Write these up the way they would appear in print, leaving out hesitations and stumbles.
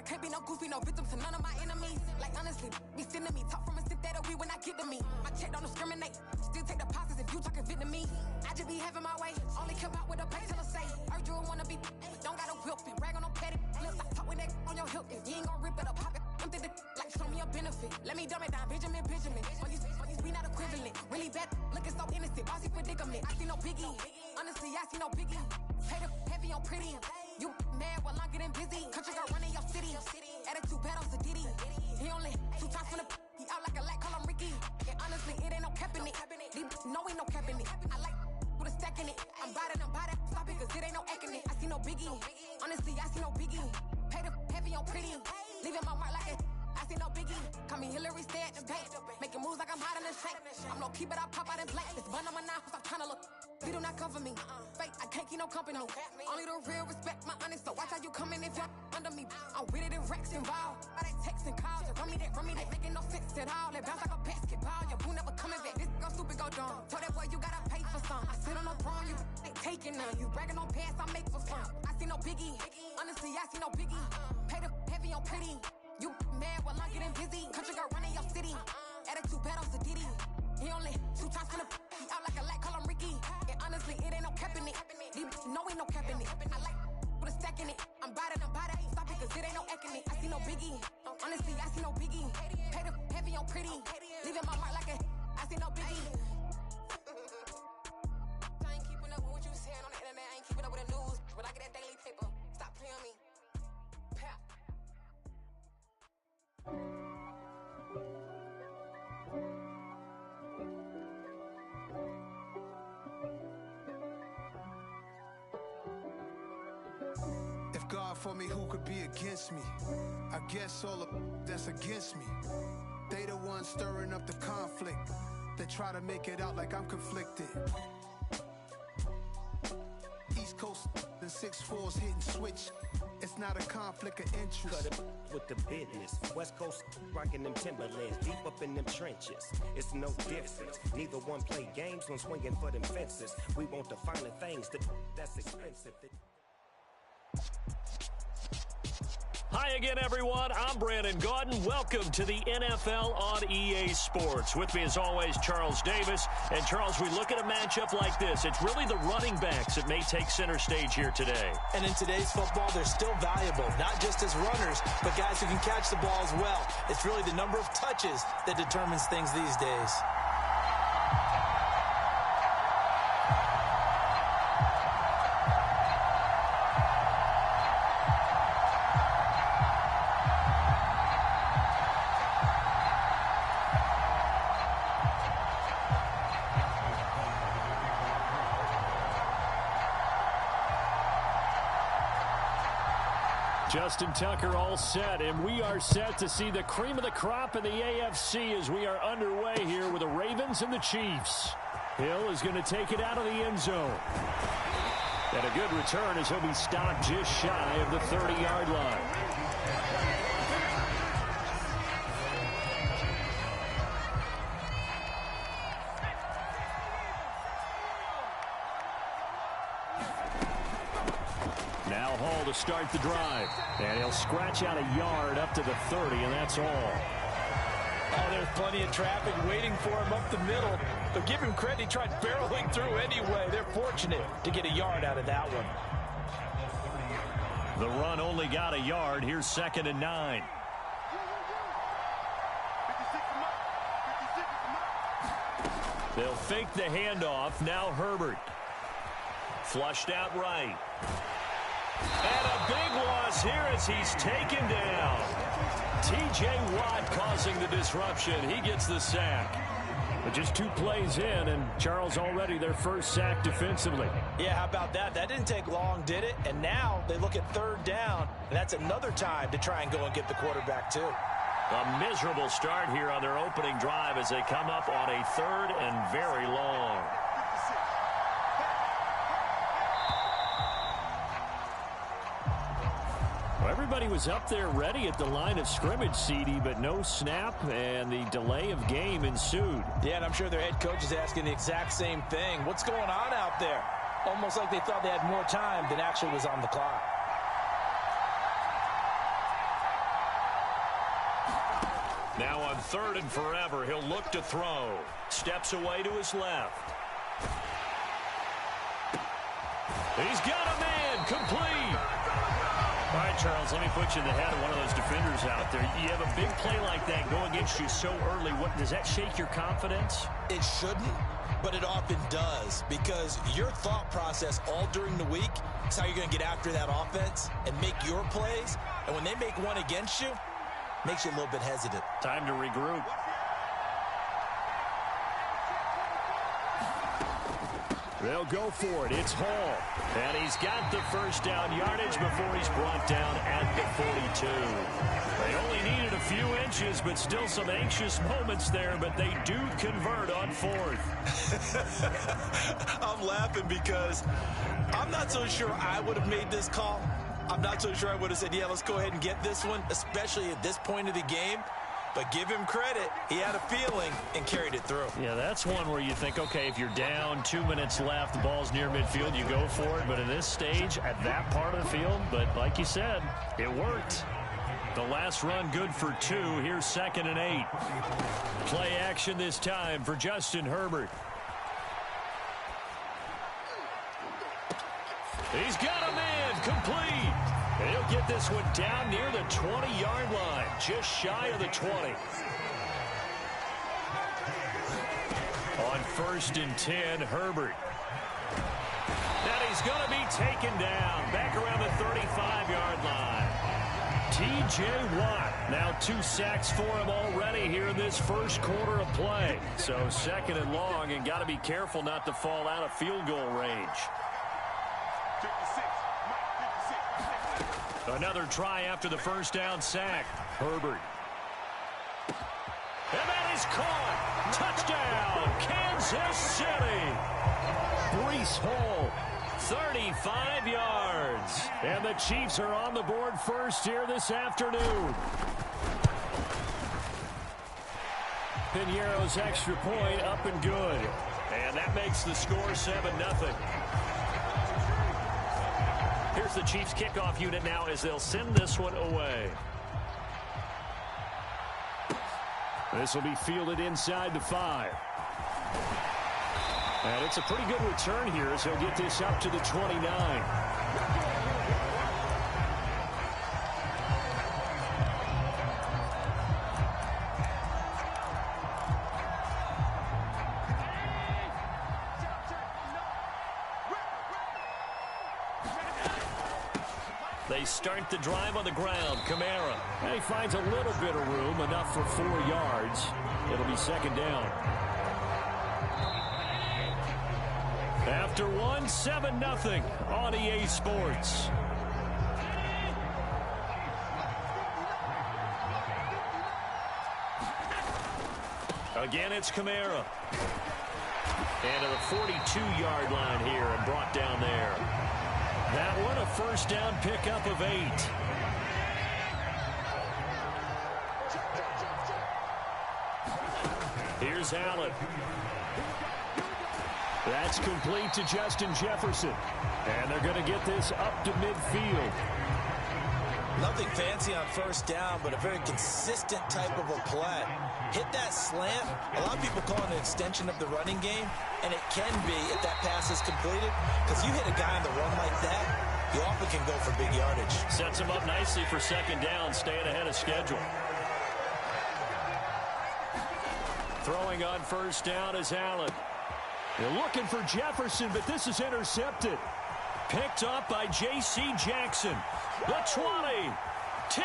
can't be no goofy, no victim to none of my enemies. Like honestly, be sending me talk from a stick that'll be when I get to me. My check don't discriminate, still take deposits if you talking Vietnamese. I just be having my way, only come out with a pay till I say. Urge you wanna be, don't gotta whip it. Brag on no petty flips, I talk with that on your hip. If you ain't gon' rip it up, pop it, empty the like show me a benefit. Let me dumb it down, Benjamin. On these we not equivalent. Really bad, looking so innocent, bossy predicament. I see no biggie, honestly I see no biggie. Pay the heavy on pretty. You mad while I'm getting busy. Country girl running your city. Attitude bad on Diddy. He only 2 times from the he out like a light, call him Ricky. And honestly, it ain't no cap in it. No ain't no cap in it. I like with a stack in it. I'm by that. Stop it, cause it ain't no acting it. I see no biggie. Honestly, I see no biggie. Pay the heavy on pretty. Leaving my mark like it. I see no biggie. Call me Hillary, stay at the bank. Making moves like I'm hot in the shank. I'm low key, but I pop out in blank. This bun on my knife, I'm trying to look. They do not come for me. Fake, I can't keep no company. Only the real respect my honest. So watch how you coming if you're under me. I'm with it in Rex involved. By that text and calls. Run me that making no sense at all. They bounce like a basketball. Your boo never coming back. This go stupid, go dumb. Told that boy you gotta pay for some. I sit on the throne, you ain't taking none. You bragging on past, I make for fun. I see no biggie. Honestly, I see no biggie. Pay the heavy on pretty. You mad while I'm getting busy. Country girl running your city. Attitude bad on Diddy. He only 2 times from the he out like a light, call him Ricky. And honestly, it ain't no cap in it. No ain't no cap in it. I like with a stack in it. I'm by that. Stop it, cause it ain't no acting it. I see no biggie. Honestly, I see no biggie. Pay the heavy on pretty. Leaving my mark like a I see no biggie. I ain't keeping up with what you saying on the internet. I ain't keeping up with the news. But I get that daily paper. Stop playing me. Pap. If God for me, who could be against me? I guess all of that's against me. They the ones stirring up the conflict. They try to make it out like I'm conflicted. East Coast and 6'4's hitting switch. It's not a conflict of interest. Cut it with the business. West Coast rocking them Timberlands, deep up in them trenches. It's no difference. Neither one play games when swinging for them fences. We want the finer things that's expensive. Hi again, everyone. I'm Brandon Gaudin. Welcome to the NFL on EA Sports. With me, as always, Charles Davis. And, Charles, we look at a matchup like this. It's really the running backs that may take center stage here today. And in today's football, they're still valuable, not just as runners, but guys who can catch the ball as well. It's really the number of touches that determines things these days. Justin Tucker all set, and we are set to see the cream of the crop in the AFC as we are underway here with the Ravens and the Chiefs. Hill is going to take it out of the end zone. And a good return as he'll be stopped just shy of the 30-yard line. To start the drive, and he'll scratch out a yard up to the 30, and that's all. Oh, there's plenty of traffic waiting for him up the middle, but give him credit, he tried barreling through anyway. They're fortunate to get a yard out of that one. The run only got a yard. Here's 2nd and 9. They'll fake the handoff. Now Herbert. Flushed out right. And a big loss here as he's taken down. T.J. Watt causing the disruption. He gets the sack. But just 2 plays in, and Charles already their first sack defensively. Yeah, how about that? That didn't take long, did it? And now they look at 3rd down, and that's another time to try and go and get the quarterback too. A miserable start here on their opening drive as they come up on a 3rd and very long. Everybody was up there ready at the line of scrimmage, CD, but no snap, and the delay of game ensued. Yeah, and I'm sure their head coach is asking the exact same thing. What's going on out there? Almost like they thought they had more time than actually was on the clock. Now on 3rd and forever, he'll look to throw. Steps away to his left. He's got a man, complete. All right, Charles, let me put you in the head of one of those defenders out there. You have a big play like that go against you so early. Does that shake your confidence? It shouldn't, but it often does, because your thought process all during the week is how you're going to get after that offense and make your plays. And when they make one against you, it makes you a little bit hesitant. Time to regroup. They'll go for it. It's Hall. And he's got the first down yardage before he's brought down at the 42. They only needed a few inches, but still some anxious moments there, but they do convert on 4th. I'm laughing because I'm not so sure I would have made this call. I'm not so sure I would have said, yeah, let's go ahead and get this one, especially at this point of the game. But give him credit. He had a feeling and carried it through. Yeah, that's one where you think, okay, if you're down, 2 minutes left, the ball's near midfield, you go for it. But in this stage, at that part of the field, but like you said, it worked. The last run good for 2. Here's 2nd and 8. Play action this time for Justin Herbert. He's got a man, complete. And he'll get this one down near the 20-yard line, just shy of the 20. On 1st and 10, Herbert. And he's going to be taken down back around the 35-yard line. T.J. Watt, now 2 sacks for him already here in this first quarter of play. So 2nd and long, and got to be careful not to fall out of field goal range. Another try after the first down sack. Herbert. And that is caught. Touchdown, Kansas City. Breece Hall, 35 yards. And the Chiefs are on the board first here this afternoon. Piñeiro's extra point up and good. And that makes the score 7-0. Here's the Chiefs kickoff unit now as they'll send this one away. This will be fielded inside the 5. And it's a pretty good return here as he'll get this up to the 29. They start the drive on the ground. Kamara. And he finds a little bit of room, enough for 4 yards. It'll be 2nd down. After 7-0 on EA Sports. Again, it's Kamara. And to the 42-yard line here and brought down there. That one, a first down pickup of 8. Here's Allen. That's complete to Justin Jefferson. And they're going to get this up to midfield. Nothing fancy on first down, but a very consistent type of a play. Hit that slant. A lot of people call it an extension of the running game, and it can be if that pass is completed, because you hit a guy on the run like that, you often can go for big yardage. Sets him up nicely for 2nd down, staying ahead of schedule. Throwing on first down is Allen. They're looking for Jefferson, but this is intercepted. Picked up by J.C. Jackson. The 20, 10,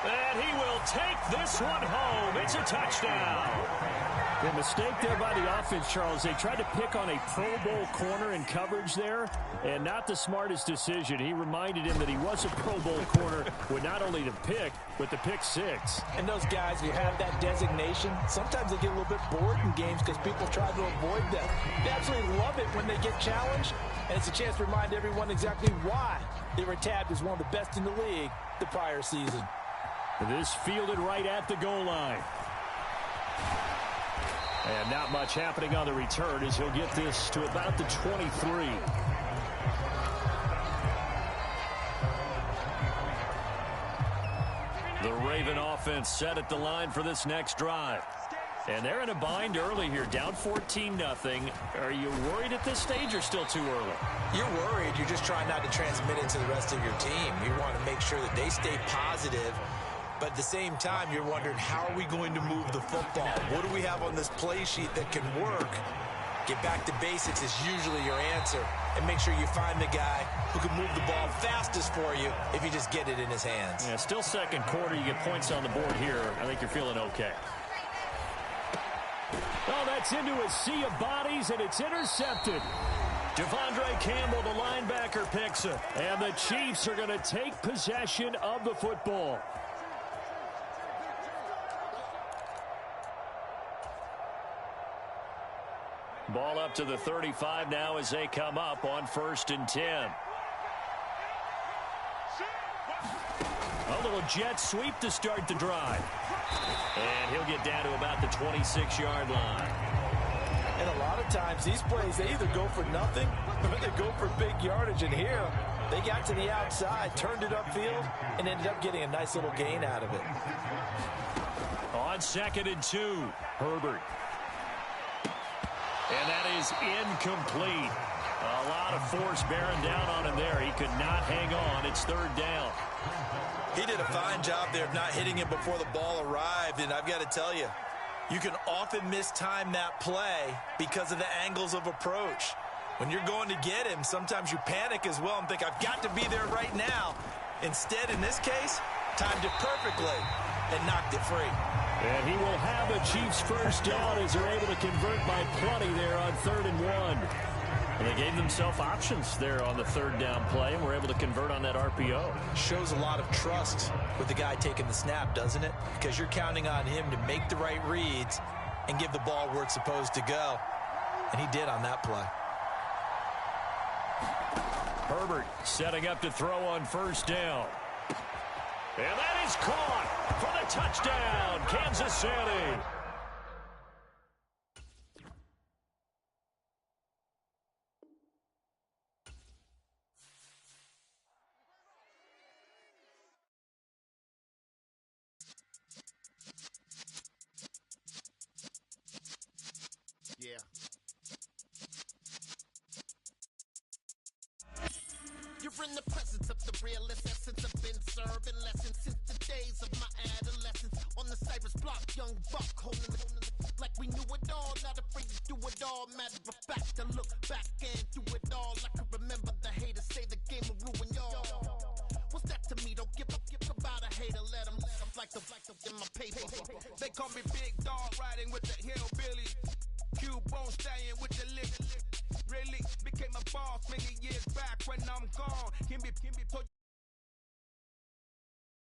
and he will take this one home. It's a touchdown. The mistake there by the offense, Charles. They tried to pick on a Pro Bowl corner in coverage there, and not the smartest decision. He reminded him that he was a Pro Bowl corner with not only the pick, but the pick 6. And those guys who have that designation, sometimes they get a little bit bored in games because people try to avoid them. They absolutely love it when they get challenged, and it's a chance to remind everyone exactly why they were tabbed as one of the best in the league the prior season. This fielded right at the goal line. And not much happening on the return as he'll get this to about the 23. The Raven offense set at the line for this next drive. And they're in a bind early here, down 14-0. Are you worried at this stage or still too early? You're worried. You're just trying not to transmit it to the rest of your team. You want to make sure that they stay positive. But at the same time, you're wondering, how are we going to move the football? What do we have on this play sheet that can work? Get back to basics is usually your answer. And make sure you find the guy who can move the ball fastest for you if you just get it in his hands. Yeah, still second quarter. You get points on the board here. I think you're feeling okay. Oh, that's into a sea of bodies, and it's intercepted. Devondre Campbell, the linebacker, picks it. And the Chiefs are going to take possession of the football. Ball up to the 35 now as they come up on 1st and 10. A little jet sweep to start the drive. And he'll get down to about the 26-yard line. And a lot of times these plays, they either go for nothing or they go for big yardage. And here, they got to the outside, turned it upfield, and ended up getting a nice little gain out of it. On 2nd and 2, Herbert. And that is incomplete. A lot of force bearing down on him there. He could not hang on. It's 3rd down. He did a fine job there of not hitting him before the ball arrived. And I've got to tell you, you can often mistime that play because of the angles of approach. When you're going to get him, sometimes you panic as well and think, I've got to be there right now. Instead, in this case, timed it perfectly and knocked it free. And he will have a Chiefs first down as they're able to convert by plenty there on 3rd and 1. And they gave themselves options there on the 3rd down play, and were able to convert on that RPO. Shows a lot of trust with the guy taking the snap, doesn't it? Because you're counting on him to make the right reads and give the ball where it's supposed to go. And he did on that play. Herbert setting up to throw on 1st down. And that is caught for the touchdown, Kansas City. Yeah. You're in the presence of the realest essence. I've been serving lessons since the days of my adolescence. On the Cypress block, young buck holding it like we knew it all. Not afraid to do it all. Matter of fact, I look back and do it all. I can remember the haters say the game will ruin y'all. What's that to me? Don't give up about a hater. Let them like the in my paper. They call me Big Dog, riding with the hillbilly